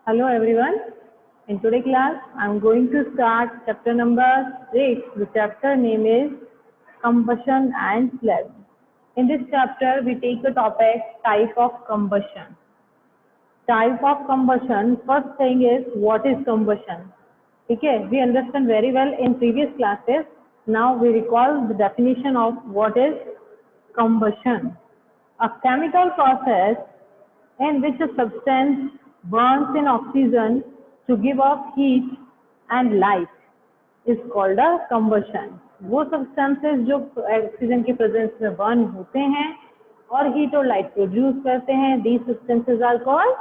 Hello everyone. In today's class, I am going to start chapter number 6. The chapter name is Combustion and Flame. In this chapter, we take the topic type of combustion. Type of combustion. First thing is what is combustion. Okay, we understand very well in previous classes. Now we recall the definition of what is combustion. A chemical process in which a substance burns in oxygen to give off heat and light is called a combustion. वो substances जो oxygen के presence में burn होते हैं और heat और light produce करते हैं, these substances are called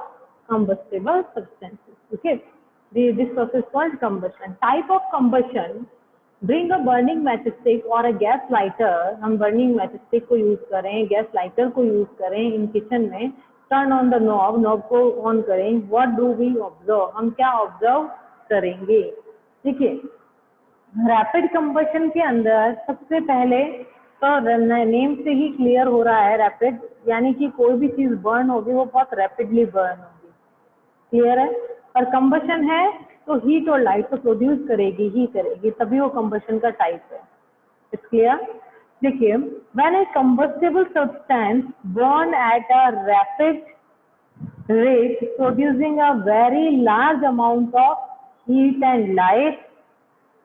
combustible substances. Okay, this process is called combustion. Type of combustion: bring a burning matchstick or a gas lighter. हम burning matchstick को यूज करें, गैस लाइटर को use करें in kitchen में. Turn on the knob, knob को on करें. What do we observe, हम क्या ऑब्जर्व करेंगे? देखिए, रैपिड कंबशन के अंदर सबसे पहले तो नेम से ही क्लियर हो रहा है रैपिड, यानी कि कोई भी चीज बर्न होगी वो बहुत रैपिडली बर्न होगी. क्लियर है? और कंबशन है तो हीट और लाइट को प्रोड्यूस करेगी ही करेगी, तभी वो कंबशन का टाइप है. It's clear? देखिए, when a combustible substance burn at a rapid rate producing a very large amount of heat and light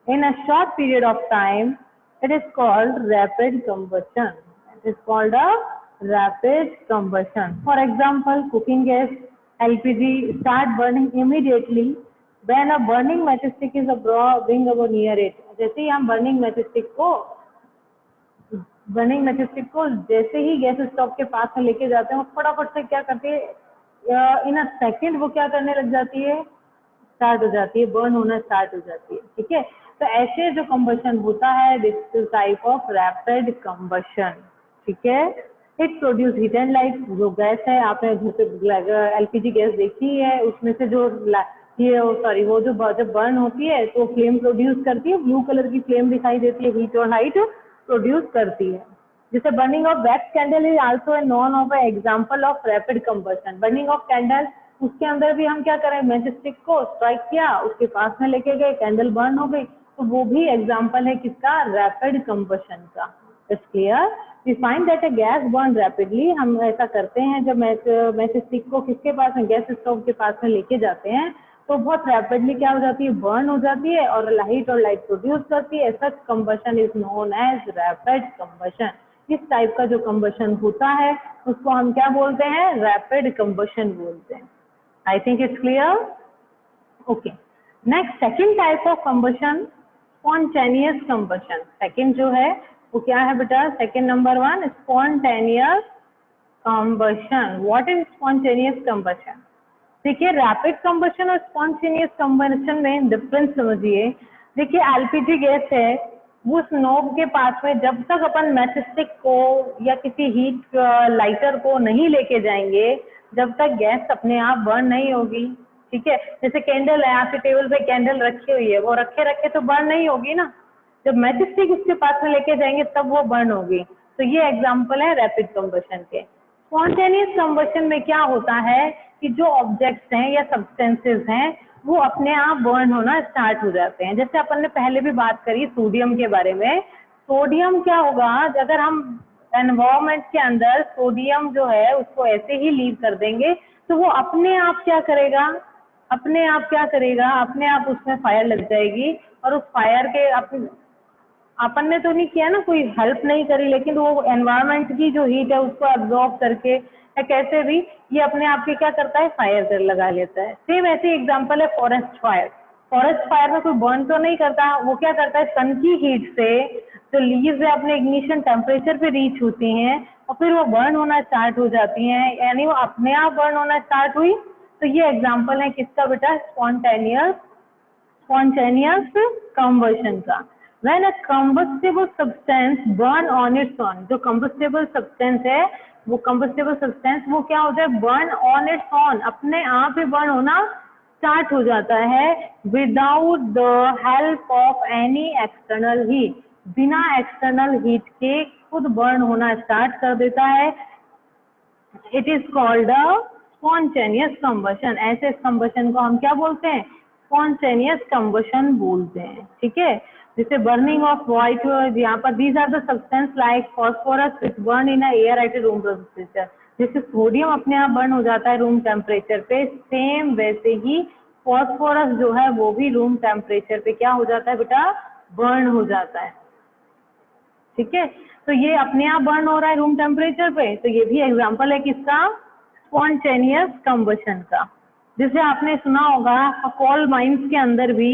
in a short period of time, it is called rapid combustion. It is called a rapid combustion. For example, cooking gas LPG start burning immediately when a burning matchstick is bring about near it. जैसे ही हम burning matchstick को जैसे ही gas stove के पास में लेके जाते हैं, वो फटाफट से क्या करते हैं, इन अ सेकेंड वो क्या करने लग जाती है, स्टार्ट हो जाती है, बर्न होना स्टार्ट हो जाती है. ठीक है, तो ऐसे जो कंबशन होता है, this is type of rapid combustion. ठीक है, it produce heat and light. जो गैस है, आपने घर पे एलपीजी गैस देखी है, उसमें से जो वो जो जब बर्न होती है तो फ्लेम प्रोड्यूस करती है, ब्लू कलर की फ्लेम दिखाई देती है, हीट और लाइट प्रोड्यूस करती है. जैसे burning of wax candle is also a none of A example of rapid combustion. Burning of candle, उसके अंदर भी हम क्या करें, मैचस्टिक को स्ट्राइक किया, उसके पास में लेके गए, कैंडल बर्न हो गई, तो वो भी एग्जांपल है किसका, रैपिड कंबशन का. It's clear? We find that a gas burn rapidly. हम ऐसा करते हैं जब मैचस्टिक को किसके पास में, गैस स्टोव के पास में लेके जाते हैं, तो बहुत रैपिडली क्या हो जाती है, बर्न हो जाती है और हीट और लाइट प्रोड्यूस करती है. Such combustion is known as rapid combustion. इस टाइप का जो कंबशन होता है उसको हम क्या बोलते हैं, रैपिड कंबशन बोलते हैं. I think it's clear. Okay, next second type of combustion, spontaneous combustion. Second जो है वो क्या है बेटा, second number 1, spontaneous combustion. What is spontaneous combustion? देखिए, रैपिड कंबशन और स्पॉन्टेनियस कंबशन में डिफरेंस समझिए. देखिए, एलपीजी गैस है, वो उस नॉब के पास में जब तक अपन मैचस्टिक को या किसी हीट लाइटर को नहीं लेके जाएंगे, जब तक गैस अपने आप बर्न नहीं होगी. ठीक है, जैसे कैंडल है, आपके टेबल पे कैंडल रखी हुई है, वो रखे रखे तो बर्न नहीं होगी ना. जब मैचस्टिक उसके पास में लेके जाएंगे तब वो बर्न होगी. तो ये एग्जाम्पल है रैपिड कंबशन के. स्पॉन्टेनियस कंबशन में क्या होता है कि जो ऑब्जेक्ट्स हैं या सब्सटेंसेस हैं वो अपने आप बर्न होना स्टार्ट हो जाते हैं. जैसे अपन ने पहले भी बात करी सोडियम के बारे में. सोडियम क्या होगा, अगर हम एनवायरमेंट के अंदर सोडियम जो है उसको ऐसे ही लीव कर देंगे तो वो अपने आप क्या करेगा, अपने आप उसमें फायर लग जाएगी. और उस फायर के अपन ने तो नहीं किया ना, कोई हेल्प नहीं करी, लेकिन वो एनवायरमेंट की जो हीट है उसको एब्जॉर्ब करके या कैसे भी ये अपने आप के क्या करता है, फायर कर लगा लेता है. सेम ऐसे एग्जांपल है फॉरेस्ट फायर. फॉरेस्ट फायर में कोई बर्न तो नहीं करता, वो क्या करता है, सन की हीट से जो लीव्स है अपने इग्निशन टेम्परेचर पे रीच होती हैं और फिर वो बर्न होना स्टार्ट हो जाती हैं, यानी वो अपने आप बर्न होना स्टार्ट हुई. तो ये एग्जाम्पल है किसका बेटा, स्पॉन्टेनियस कंबशन का. When a combustible substance burn on its own, जो combustible substance है वो combustible substance वो क्या होता है, burn on its own, अपने आप ही burn होना स्टार्ट हो जाता है, without the help of any external heat, बिना external heat के खुद burn होना स्टार्ट कर देता है. It is called a spontaneous combustion, ऐसे कंबशन को हम क्या बोलते हैं? स्पॉन्टेनियस कंबशन बोलते हैं, ठीक है। जैसे बर्निंग ऑफ व्हाइट, यहाँ पर these are the substance like phosphorus which burn in air at room temperature. जैसे सोडियम अपने आप बर्न हो जाता है रूम टेम्परेचर पे, सेम वैसे ही फॉस्फोरस जो है वो भी रूम टेम्परेचर पे क्या हो जाता है बेटा? बर्न हो जाता है, ठीक है। तो ये अपने आप बर्न हो रहा है रूम टेम्परेचर पे, तो ये भी एग्जांपल है किसका? स्पॉन्टेनियस कंबशन का। जैसे आपने सुना होगा कोल माइंस के अंदर भी,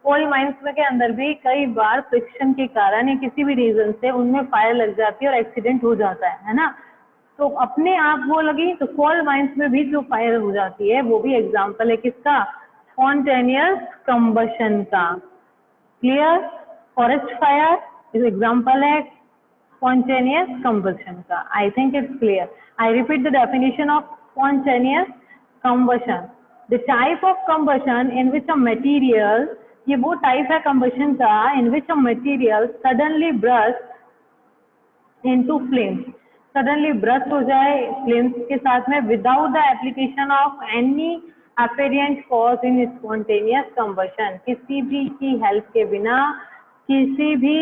कोल माइंस के अंदर भी कई बार फ्रिक्शन के कारण या किसी भी रीजन से उनमें फायर लग जाती है और एक्सीडेंट हो जाता है ना। तो अपने आप वो लगी, तो कोल माइंस में भी जो फायर हो जाती है वो भी एग्जांपल है किसका? स्पॉन्टेनियस कंबशन का। Clear? Forest fire is example है spontaneous combustion का। I think it's clear. I repeat the definition of spontaneous combustion. The type of combustion in which a material, ये वो type है combustion का in which a material suddenly bursts into flames. Suddenly burst हो जाए flames के साथ में without the application of any apparent cause in spontaneous combustion. किसी भी की help के बिना, किसी भी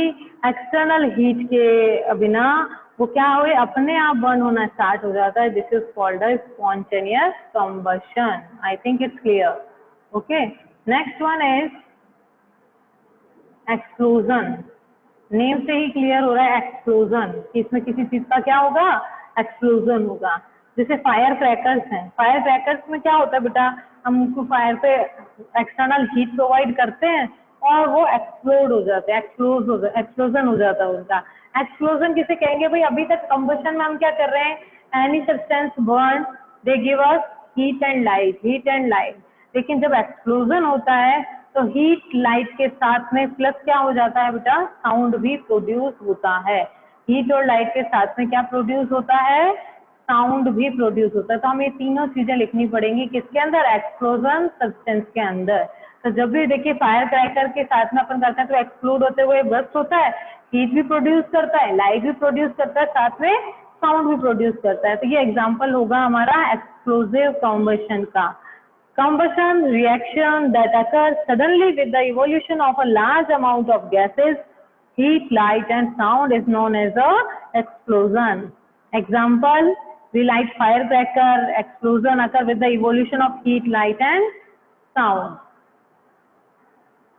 एक्सटर्नल हीट के बिना वो क्या हुए? अपने आप बर्न होना स्टार्ट हो जाता है। This is called a spontaneous combustion. I think it's clear. Okay, next one is explosion. Name से ही क्लियर हो रहा है एक्सप्लोजन, कि इसमें किसी चीज का क्या होगा? एक्सप्लोजन होगा। जैसे फायर क्रैकर्स हैं, फायर क्रैकर्स में क्या होता है बेटा? हम उनको फायर पे एक्सटर्नल हीट प्रोवाइड करते हैं और वो एक्सप्लोड हो जाते हैं, एक्सप्लोजन हो जाता है उनका। एक्सप्लोजन किसे कहेंगे भाई? अभी तक कंबशन में हम क्या कर रहे हैं? Any substance burn, they give us heat and light, heat and light. लेकिन जब एक्सप्लोजन होता है तो हीट लाइट के साथ में प्लस क्या हो जाता है बेटा? साउंड भी प्रोड्यूस होता है। हीट और लाइट के साथ में क्या प्रोड्यूस होता है? साउंड भी प्रोड्यूस होता है। तो हमें तीनों चीजें लिखनी पड़ेंगी किसके अंदर? एक्सप्लोजन सब्सटेंस के अंदर। तो जब भी देखिए फायर क्रैकर के साथ में अपन करते हैं तो एक्सप्लोड होते हुए बर्स्ट होता है, हीट भी प्रोड्यूस करता है, लाइट भी प्रोड्यूस करता है, साथ में साउंड भी प्रोड्यूस करता है। तो ये एग्जांपल होगा हमारा एक्सप्लोसिव कॉम्बशन का। Combustion reaction that occurs suddenly with the evolution of a large amount of gases, heat, light and sound is known as a explosion. Example, we light firecracker, explosion occur with the evolution of heat, light and sound.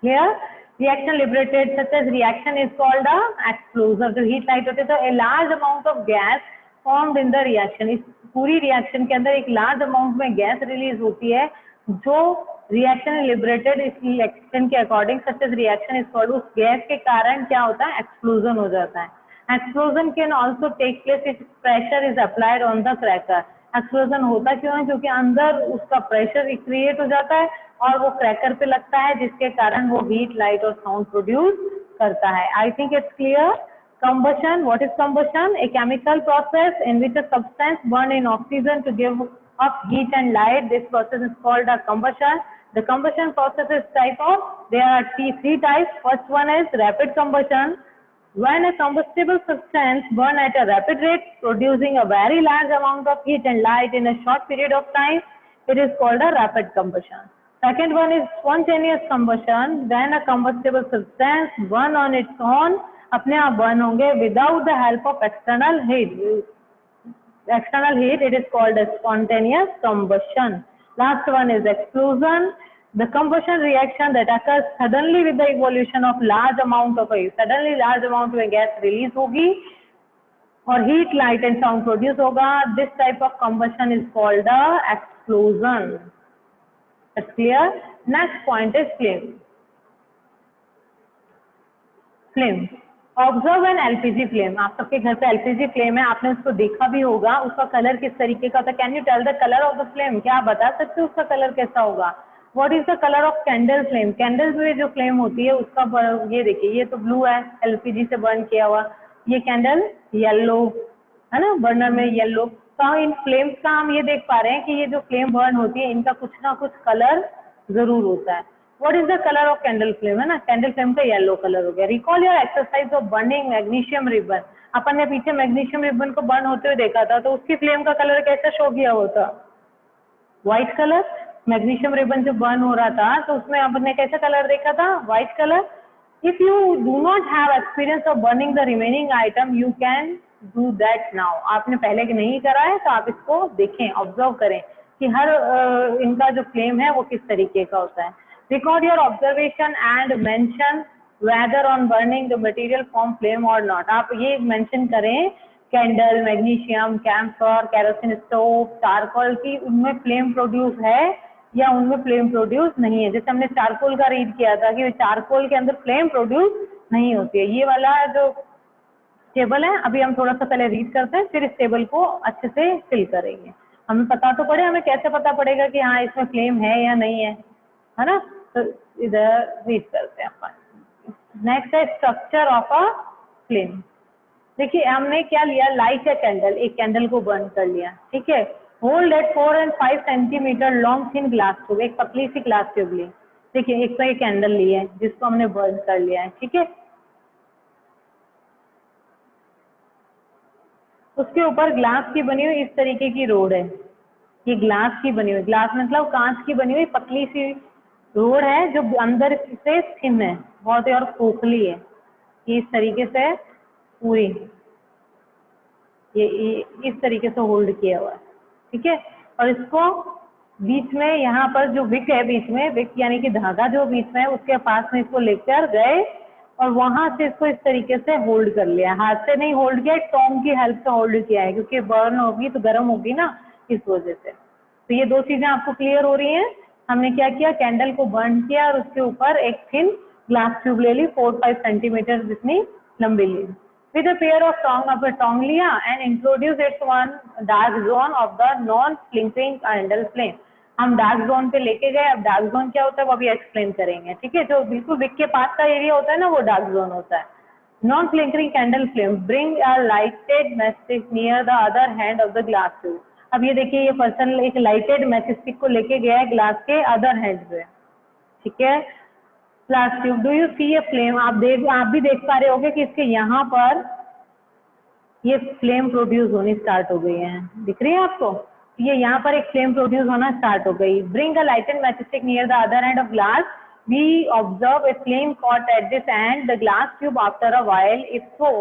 Clear? Reaction liberated such as reaction is called a explosion. जो heat light होते हैं तो a large amount of gas formed in the reaction. इस पूरी reaction के अंदर एक large amount में गैस रिलीज होती है जो रिएक्शन लिबरेटेड इस रिएक्शन के according such as reaction is called. उस गैस के कारण क्या होता है? एक्सप्लोजन हो जाता है। Explosion can also take place if pressure is applied on the cracker. Explosion होता क्यों है? क्योंकि अंदर उसका प्रेशर क्रिएट हो जाता है और वो क्रैकर पे लगता है जिसके कारण वो हीट, लाइट और साउंड प्रोड्यूस करता है। I think it's clear. Combustion, what is combustion? A chemical process in which a substance burn in oxygen to give off heat and light. This process is called a combustion. The combustion process is type of, there are three types. First one is rapid combustion. When a combustible substance burn at a rapid rate, producing a very large amount of heat and light in a short period of time, it is called a rapid combustion. Second one is spontaneous combustion. When a combustible substance burn on its own, अपने आप burn होंगे without the help of external heat. External heat, it is called spontaneous combustion. Last one is explosion, the combustion reaction that occurs suddenly with the evolution of large amount of suddenly large amount में gas release होगी और heat, light and sound produce होगा। This type of combustion is called the explosion. Clear? Next point is flame. Flame, observe an LPG flame. आप सबके घर पे LPG flame है, आपने उसको देखा भी होगा। उसका कलर किस तरीके का होता है? Can you tell the colour of the flame? क्या आप बता सकते हो उसका कलर कैसा होगा? What is the colour of candle flame? Candles में जो फ्लेम होती है उसका, ये देखिए ये तो ब्लू है, एलपीजी से बर्न किया हुआ। ये कैंडल येलो है ना, बर्नर में येलो। तो इन फ्लेम्स का हम ये देख पा रहे हैं कि ये जो फ्लेम बर्न होती है इनका कुछ ना कुछ कलर जरूर होता है। What is the color of candle flame? है ना, कैंडल फ्लेम का येलो कलर हो गया। Recall your exercise of burning magnesium ribbon. अपन ने पीछे मैग्नीशियम रिबन को बर्न होते हुए देखा था, तो उसकी फ्लेम का कलर कैसा शो किया होता? व्हाइट कलर, मैग्नीशियम रिबन जो बर्न हो रहा था तो उसमें आपने कैसा कलर देखा था, white colour. If you do not have experience of burning the remaining item you can do that now. आपने पहले नहीं करा है तो आप इसको देखें, ऑब्जर्व करें कि हर इनका जो फ्लेम है वो किस तरीके का होता है। Record your observation and mention whether on burning the material form flame और नॉट। आप ये मेंशन करें candle, magnesium, camphor, kerosene stove, charcoal की उनमें फ्लेम प्रोड्यूस है या उनमें फ्लेम प्रोड्यूस नहीं है। जैसे हमने चारकोल का रीड किया था कि चारकोल के अंदर फ्लेम प्रोड्यूस नहीं होती है। ये वाला जो टेबल है अभी हम थोड़ा सा पहले रीड करते हैं, फिर इस टेबल को अच्छे से फिल करेंगे। हमें पता तो पड़े, हमें कैसे पता पड़ेगा कि हाँ इसमें फ्लेम है या नहीं है ना। तो इधर रीड करते हैं अपन। नेक्स्ट है स्ट्रक्चर ऑफ अ फ्लेम। देखिए हमने क्या लिया, लाइट ए कैंडल, एक कैंडल को बर्न कर लिया, ठीक है। Hold at 4 and 5 centimetre long thin glass tube, एक पतली सी ग्लास ट्यूब ली। देखिए एक तो ये कैंडल ली है जिसको हमने बर्न कर लिया है, ठीक है। उसके ऊपर ग्लास की बनी हुई इस तरीके की रोड है, ये ग्लास की बनी हुई, ग्लास मतलब कांच की बनी हुई पतली सी रोड है जो अंदर से थिन है बहुत ही और खोखली है। ये इस तरीके से पूरी ये इस तरीके से होल्ड किया हुआ है, ठीक है। और इसको बीच में यहाँ पर जो विक है, बीच में विक यानी कि धागा जो बीच में है उसके पास में इसको लेकर गए और वहां से इसको इस तरीके से होल्ड कर लिया। हाथ से नहीं होल्ड किया, टोंग की हेल्प से होल्ड किया है क्योंकि बर्न होगी तो गर्म होगी ना, इस वजह से। तो ये दो चीजें आपको क्लियर हो रही हैं। हमने क्या किया, कैंडल को बर्न किया और उसके ऊपर एक थिन ग्लास ट्यूब ले ली 4-5 सेंटीमीटर जितनी लंबी ली। With a pair of tong लिया and introduce it to one dark zone of the non-flickering candle flame। हम डार्क जोन पे लेके गए। अब डार्क जोन क्या होता है वो अभी एक्सप्लेन करेंगे, ठीक है। जो बिल्कुल विक के पास का एरिया होता है ना वो डार्क जोन होता है। Non flickering candle flame bring a lighted matchstick near the other hand of the glass tube. अब ये देखिए ये पर्सन एक लाइटेड मैचस्टिक को लेके गया है ग्लास के अदर हैंड पे, ठीक है। Glass tube, do you see a flame, आप भी देख पा रहे होगे कि इसके यहाँ पर ये फ्लेम प्रोड्यूस होनी स्टार्ट हो गई है, दिख रही है आपको। ये यहाँ पर एक फ्लेम प्रोड्यूस होना स्टार्ट हो गई। Bring a lighted matchstick near the other end of glass, we observe a flame caught at this end the glass tube after a while. If so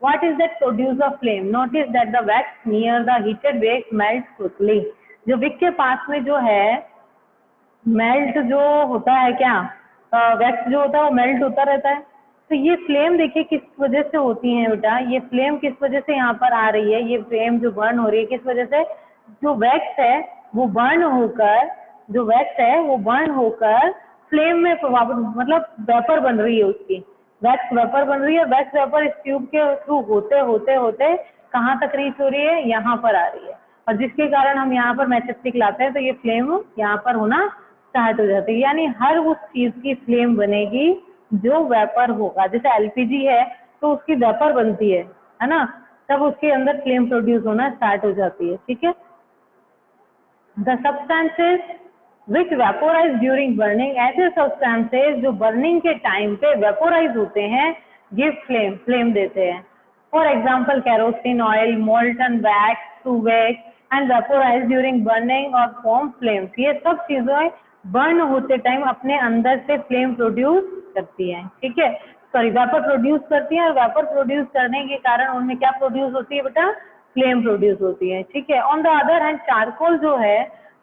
what is that produce a flame, notice that the wax near the heated wick melt quickly. जो wick के पास में जो है melt जो होता है, क्या वैक्स जो होता है वो मेल्ट होता रहता है। तो ये फ्लेम देखिए किस वजह से होती है बेटा, ये फ्लेम किस वजह से यहाँ पर आ रही है, ये फ्लेम जो बर्न हो रही है किस वजह से, जो वैक्स है वो बर्न होकर, जो वैक्स है वो बर्न होकर फ्लेम में मतलब वेपर बन रही है, उसकी वैक्स वेपर बन रही है। वैक्स वेपर इस ट्यूब के थ्रू होते होते होते कहाँ तक रीच हो रही है, यहाँ पर आ रही है। और जिसके कारण हम यहाँ पर मैचस्टिक लाते हैं तो ये फ्लेम यहाँ पर होना स्टार्ट हो जाती है। यानी हर उस चीज की फ्लेम बनेगी जो वेपर होगा। जैसे एलपीजी है तो उसकी वेपर बनती है ना, तब उसके अंदर फ्लेम प्रोड्यूस होना स्टार्ट हो जाती है, ठीक है। The substances which vaporise during burning, ऐसे सब्सटेंसेस जो बर्निंग के टाइम पे वेपोराइज होते हैं गिव फ्लेम, फ्लेम देते हैं। For example kerosene oil, molten wax, to wax and vaporise during burning और फॉर्म फ्लेम्स। ये सब चीजें बर्न होते टाइम अपने अंदर से फ्लेम प्रोड्यूस करती हैं, ठीक है। सॉरी वेपर प्रोड्यूस करती हैं और वेपर प्रोड्यूस करने के कारण उनमें क्या प्रोड्यूस होती है बेटा, फ्लेम प्रोड्यूस होती है, ठीक है। On the other hand charcoal जो है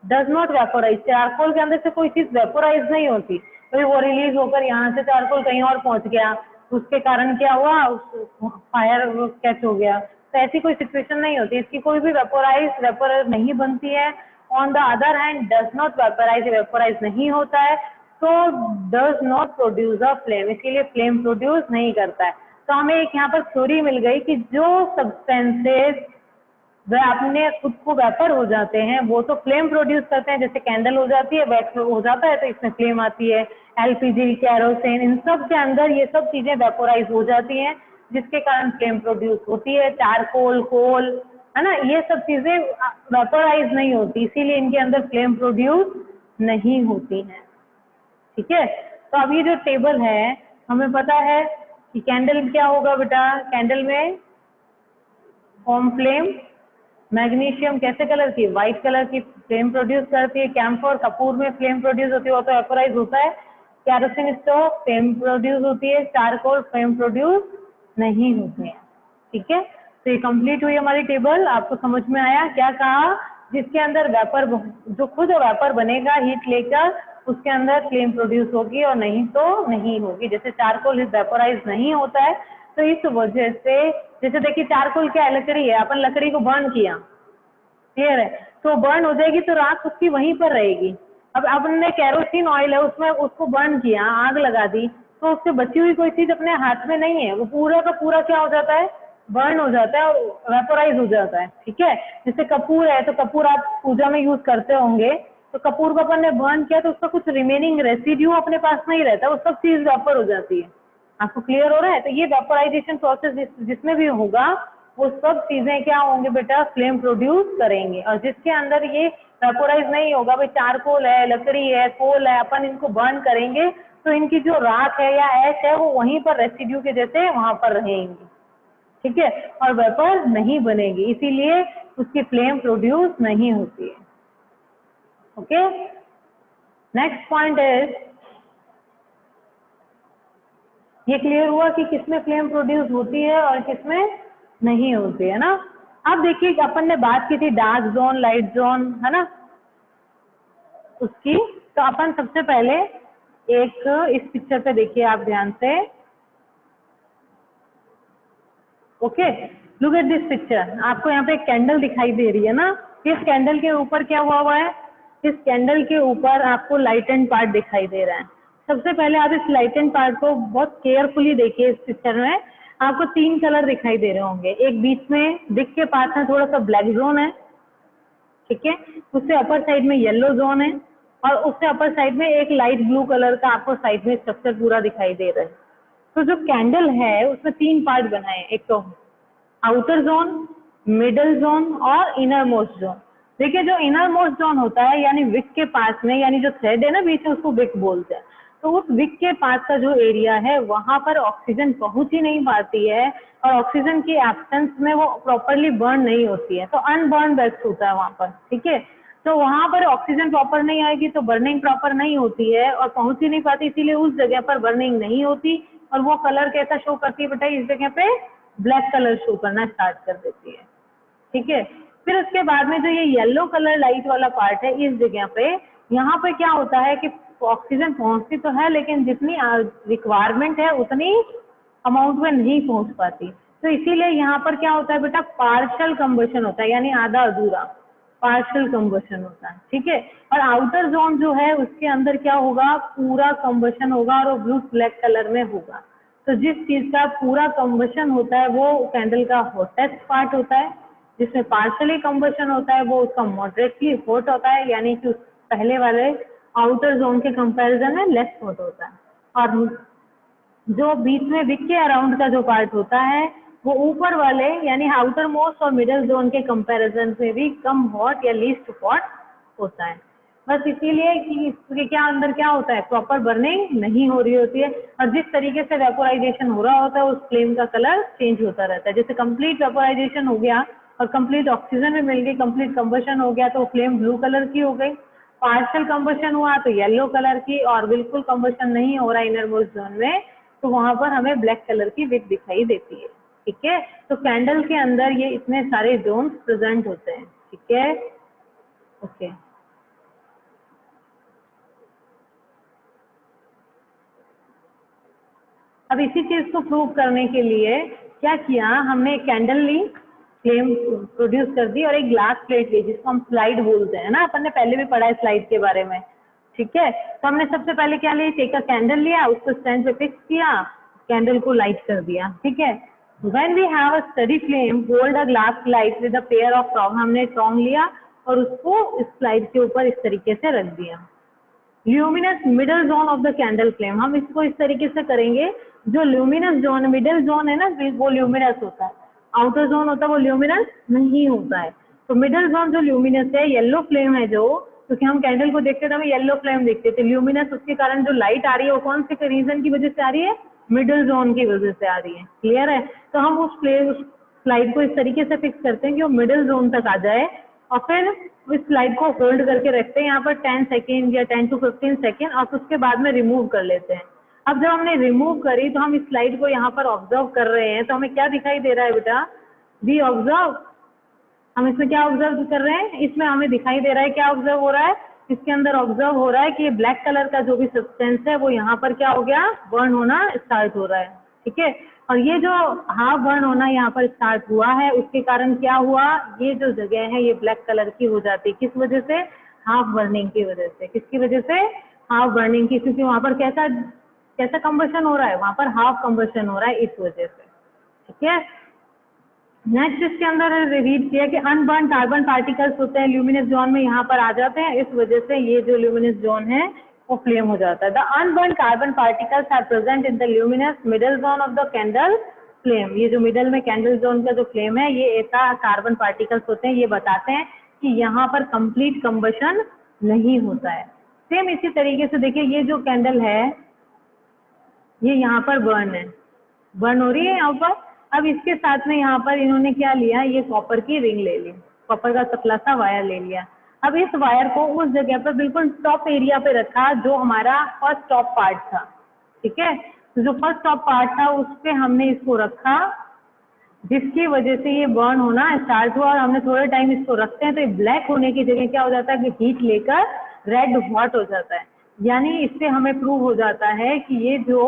डज नॉट वेपोराइज, चारकोल के अंदर से कोई चीज वेपोराइज नहीं होती, तो वो रिलीज होकर यहाँ से चारकोल कहीं और पहुंच गया, उसके कारण क्या हुआ, फायर कैच हो गया। तो ऐसी कोई सिचुएशन नहीं होती, इसकी कोई भी वेपर नहीं बनती है। On the other hand does not vaporise, vaporise नहीं होता है, तो does not produce a flame, इसीलिए फ्लेम प्रोड्यूस नहीं करता है। तो हमें एक यहाँ पर थ्योरी मिल गई कि जो सब्सटेंसेस वह अपने खुद को वेपर हो जाते हैं वो तो फ्लेम प्रोड्यूस करते हैं, जैसे कैंडल हो जाती है, वैक्स हो जाता है तो इसमें फ्लेम आती है। एलपीजी, केरोसिन, इन सब के अंदर ये सब चीजें वेपोराइज हो जाती हैं जिसके कारण फ्लेम प्रोड्यूस होती है। चारकोल, कोल, है ना, ये सब चीजें वेपोराइज नहीं होती, इसीलिए इनके अंदर फ्लेम प्रोड्यूस नहीं होती हैं, ठीक है। तो अब ये जो टेबल है हमें पता है कि कैंडल क्या होगा बेटा, कैंडल में फॉर्म फ्लेम, मैग्नीशियम कैसे कलर की, व्हाइट कलर की फ्लेम प्रोड्यूस करती है। कैम्फर कपूर में फ्लेम प्रोड्यूस होती है, वो तो वेपोराइज होता है। कैरोसिन स्टोव फ्लेम प्रोड्यूस होती है, चारकोल फ्लेम प्रोड्यूस नहीं होती है। ठीक है, तो ये कंप्लीट हुई हमारी टेबल। आपको समझ में आया क्या कहा? जिसके अंदर वेपर, जो खुद वेपर बनेगा हीट लेकर, उसके अंदर फ्लेम प्रोड्यूस होगी और नहीं तो नहीं होगी। जैसे चारकोल वेपोराइज नहीं होता है, तो इस वजह से, जैसे देखिए चारकोल क्या है, लकड़ी है, अपन लकड़ी को बर्न किया, क्लियर है, तो बर्न हो जाएगी तो राख उसकी वहीं पर रहेगी। अब आपने केरोसिन ऑयल है उसमें उसको बर्न किया, आग लगा दी, तो उससे बची हुई कोई चीज अपने हाथ में नहीं है, वो पूरा का पूरा क्या हो जाता है, बर्न हो जाता है और वेपोराइज हो जाता है। ठीक है, जैसे कपूर है, तो कपूर आप पूजा में यूज करते होंगे, तो कपूर को अपन ने बर्न किया तो उसका कुछ रिमेनिंग रेसिड्यू अपने पास नहीं रहता, वो सब चीज वेपर हो जाती है। आपको क्लियर हो रहा है? तो ये वेपोराइजेशन प्रोसेस जिसमें भी होगा, वो सब चीजें क्या होंगे बेटा, फ्लेम प्रोड्यूस करेंगे। और जिसके अंदर ये वेपोराइज नहीं होगा, भाई चारकोल है, लकड़ी है, कोल है, अपन इनको बर्न करेंगे तो इनकी जो राख है या ऐश है वो वहीं पर रेसिड्यू के जैसे वहां पर रहेंगी। ठीक है, और वेपर नहीं बनेगी, इसीलिए उसकी फ्लेम प्रोड्यूस नहीं होती है। ओके, नेक्स्ट पॉइंट इज, ये क्लियर हुआ कि किसमें फ्लेम प्रोड्यूस होती है और किसमें नहीं होती है ना। अब देखिए अपन ने बात की थी डार्क जोन, लाइट जोन, है ना, उसकी। तो अपन सबसे पहले एक इस पिक्चर पे देखिए आप ध्यान से। Okay, look at this picture. आपको यहाँ पे एक कैंडल दिखाई दे रही है ना, इस कैंडल के ऊपर क्या हुआ है, इस कैंडल के ऊपर आपको लाइटेंड पार्ट दिखाई दे रहा है। सबसे पहले आप इस लाइटेंड पार्ट को बहुत केयरफुली देखिए। इस पिक्चर में आपको 3 कलर दिखाई दे रहे होंगे। एक बीच में दिख के पास में थोड़ा सा ब्लैक जोन है, ठीक है, उससे अपर साइड में येलो जोन है, और उससे अपर साइड में एक लाइट ब्लू कलर का आपको साइड में स्ट्रक्चर पूरा दिखाई दे रहा है। तो जो कैंडल है उसमें 3 पार्ट बनाए, एक तो आउटर जोन, मिडल जोन और इनर मोस्ट जोन। देखिए जो इनर मोस्ट जोन होता है यानी विक के पास में, यानी जो थ्रेड है ना बीच में, उसको विक बोलते हैं। तो उस विक के पास का जो एरिया है वहां पर ऑक्सीजन पहुंच ही नहीं पाती है, और ऑक्सीजन की एब्सेंस में वो प्रॉपरली बर्न नहीं होती है, तो अनबर्न बेस्ट होता है वहां पर। ठीक है, तो वहां पर ऑक्सीजन प्रॉपर नहीं आएगी तो बर्निंग प्रॉपर नहीं होती है और पहुंच ही नहीं पाती, इसीलिए उस जगह पर बर्निंग नहीं होती। और वो कलर कैसा शो करती है बेटा, इस जगह पे ब्लैक कलर शो करना स्टार्ट कर देती है। ठीक है, फिर उसके बाद में जो ये येलो कलर लाइट वाला पार्ट है, इस जगह पे, यहाँ पे क्या होता है कि ऑक्सीजन पहुंचती तो है लेकिन जितनी रिक्वायरमेंट है उतनी अमाउंट में नहीं पहुंच पाती। तो इसीलिए यहाँ पर क्या होता है बेटा, पार्शियल कंबशन होता है, यानी आधा अधूरा पार्शियल कंबशन होता है। ठीक है, और आउटर जोन जो है उसके अंदर क्या होगा, पूरा कंबशन होगा और वो ब्लू ब्लैक कलर में होगा। तो जिस चीज का पूरा कंबशन होता है वो कैंडल का हॉटेस्ट पार्ट होता है, जिसमें पार्शियली कंबशन होता है वो उसका मॉडरेटली हॉट होता है, यानी कि उस पहले वाले आउटर जोन के कंपैरिजन में लेस हॉट होता है। और जो बीच में विक के अराउंड का जो पार्ट होता है वो ऊपर वाले यानी आउटर मोस्ट और मिडल जोन के कंपैरिजन से भी कम हॉट या लीस्ट हॉट होता है। बस इसीलिए कि इसके क्या अंदर क्या होता है, प्रॉपर बर्निंग नहीं हो रही होती है, और जिस तरीके से वेपोराइजेशन हो रहा होता है उस फ्लेम का कलर चेंज होता रहता है। जैसे कंप्लीट वेपोराइजेशन हो गया और कंप्लीट ऑक्सीजन भी मिल गई, कंप्लीट कंबशन हो गया तो फ्लेम ब्लू कलर की हो गई, पार्शियल कंबशन हुआ तो येलो कलर की, और बिल्कुल कंबशन नहीं हो रहा इनर मोस्ट जोन में तो वहां पर हमें ब्लैक कलर की विक दिखाई देती है। ठीक है, तो कैंडल के अंदर ये इतने सारे जोन प्रेजेंट होते हैं। ठीक है, ओके। अब इसी चीज को प्रूव करने के लिए क्या किया, हमने एक कैंडल ली, फ्लेम प्रोड्यूस कर दी, और एक ग्लास प्लेट ली जिसको हम स्लाइड बोलते हैं ना, अपन ने पहले भी पढ़ा है स्लाइड के बारे में। ठीक है, तो हमने सबसे पहले क्या लिया, एक कैंडल लिया, उसको स्टैंड पे फिक्स किया, कैंडल को लाइट कर दिया। ठीक है, when we have a steady flame, hold a glass light with a pair of prong, हमने prong लिया और उसको इस स्लाइड के ऊपर इस तरीके से रख दिया। Luminous middle zone of the candle flame, हम इसको इस तरीके से करेंगे, जो ल्यूमिनस जोन मिडल जोन है ना वो ल्यूमिनस होता है, आउटर जोन होता है वो ल्यूमिनस नहीं होता है। तो मिडल जोन जो ल्यूमिनस है, येलो फ्लेम है जो, क्योंकि हम कैंडल को देखते थे येलो फ्लेम देखते थे, ल्यूमिनस उसके कारण जो लाइट आ रही है वो कौन से रीजन की वजह से आ रही है, मिडल जोन की वजह से आ रही है। क्लियर है, तो हम उस स्लाइड को इस तरीके से फिक्स करते हैं कि वो मिडल जोन तक आ जाए, और फिर इस स्लाइड को होल्ड करके रखते हैं यहाँ पर 10 सेकेंड या 10 to 15 सेकेंड और उसके बाद में रिमूव कर लेते हैं। अब जब हमने रिमूव करी तो हम इस स्लाइड को यहाँ पर ऑब्जर्व कर रहे हैं, तो हमें क्या दिखाई दे रहा है बेटा? वी ऑब्जर्व, हम इसमें क्या ऑब्जर्व कर रहे हैं? इसमें हमें दिखाई दे रहा है, क्या ऑब्जर्व हो रहा है? इसके अंदर ऑब्जर्व हो रहा है कि ब्लैक कलर का जो भी सब्सटेंस है वो यहाँ पर क्या हो गया? बर्न होना स्टार्ट हो रहा है, ठीक है। और ये जो हाफ बर्न होना यहाँ पर स्टार्ट हुआ है, उसके कारण क्या हुआ? ये जो जगह है ये ब्लैक कलर की हो जाती है। किस वजह से? हाफ बर्निंग की वजह से। किसकी वजह से? हाफ बर्निंग की, क्योंकि वहां पर कैसा कैसा कंबशन हो रहा है? वहां पर हाफ कंबशन हो रहा है, इस वजह से, ठीक है। नेक्स्ट इसके अंदर रीड किया कि अनबर्न कार्बन पार्टिकल्स होते हैं ल्यूमिनस जोन में, यहाँ पर आ जाते हैं, इस वजह से ये जो ल्यूमिनस जोन है वो फ्लेम हो जाता है। The unburnt carbon particles are present in the luminous middle zone of the candle flame. ये जो मिडल में कैंडल जोन का जो फ्लेम है, ये ऐसा कार्बन पार्टिकल्स होते हैं, ये बताते हैं कि यहाँ पर कंप्लीट कंबशन नहीं होता है। सेम इसी तरीके से देखिए, ये जो कैंडल है ये यहाँ पर बर्न है, बर्न हो रही है यहाँ पर। अब इसके साथ में यहाँ पर इन्होंने क्या लिया? ये कॉपर की रिंग ले ली, कॉपर का पतला सा वायर ले लिया। अब इस वायर को उस जगह पर बिल्कुल टॉप एरिया पे रखा जो हमारा फर्स्ट टॉप पार्ट था, ठीक है। तो जो फर्स्ट टॉप पार्ट था उस पे हमने इसको रखा, जिसकी वजह से ये बर्न होना स्टार्ट हुआ। और हमने थोड़े टाइम इसको रखते हैं तो ये ब्लैक होने की जगह क्या हो जाता है कि हीट लेकर रेड हॉट हो जाता है। यानी इससे हमें प्रूव हो जाता है कि ये जो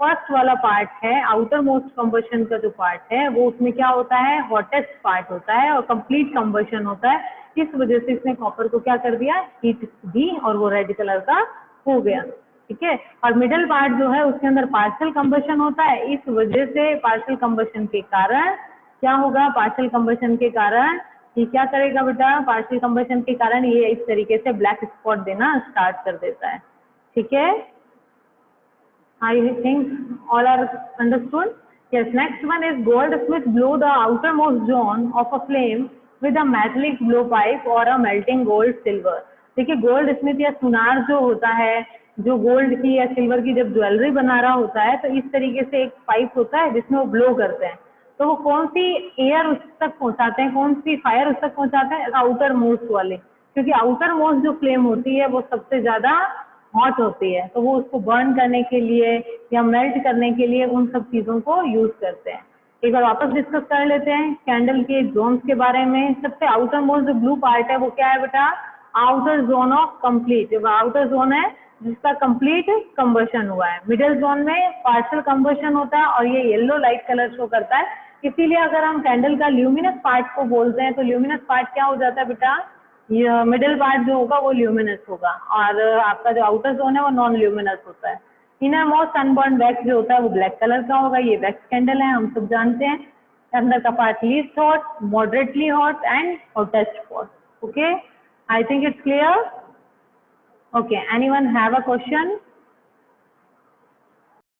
फर्स्ट वाला पार्ट है, आउटर मोस्ट कंबशन का जो पार्ट है, वो उसमें क्या होता है? हॉटेस्ट पार्ट होता है और कंप्लीट कंबशन होता है। इस वजह से इसने कॉपर को क्या कर दिया? हीट दी और वो रेड कलर का हो गया, ठीक है। और मिडल पार्ट जो है उसके अंदर पार्शियल कंबशन होता है। इस वजह से पार्शियल कंबशन के कारण क्या होगा? पार्शियल कंबशन के कारण ये क्या करेगा बेटा? पार्शियल कंबशन के कारण ये इस तरीके से ब्लैक स्पॉट देना स्टार्ट कर देता है, ठीक है। I think all are understood. Yes, next one is goldsmith blow the outermost zone of a flame with a metallic blowpipe or a melting gold silver. देखिए, गोल्ड स्मिथ या सुनार जो होता है, जो गोल्ड की या सिल्वर की जब ज्वेलरी बना रहा होता है, तो इस तरीके से एक पाइप होता है जिसमें वो ब्लो करते हैं। तो वो कौन सी एयर उस तक पहुंचाते हैं, कौन सी फायर उस तक पहुंचाते हैं? आउटर मोस्ट वाले, क्योंकि आउटर मोस्ट जो फ्लेम होती है वो सबसे ज्यादा हॉट होती है, तो वो उसको बर्न करने के लिए या मेल्ट करने के लिए उन सब चीजों को यूज करते हैं। एक बार वापस डिस्कस कर लेते हैं कैंडल के जोन्स के बारे में। सबसे आउटर मोस्ट जो ब्लू पार्ट है वो क्या है बेटा? आउटर जोन ऑफ कंप्लीट, जो आउटर जोन है जिसका कंप्लीट कंबशन हुआ है। मिडिल जोन में पार्शियल कंबशन होता है और ये येलो लाइट कलर शो करता है। इसीलिए अगर हम कैंडल का ल्यूमिनस पार्ट को बोलते हैं तो ल्यूमिनस पार्ट क्या हो जाता है बेटा? ये मिडिल पार्ट जो होगा वो ल्यूमिनस होगा और आपका जो आउटर जोन है वो नॉन ल्यूमिनस होता है। इनर मोस्ट अनबर्न वैक्स जो होता है वो ब्लैक कलर का होगा। ये वैक्स कैंडल है, हम सब जानते हैं। अंदर का part least hot, moderately hot and hottest hot. Okay, I think it's clear. Okay, anyone have a question?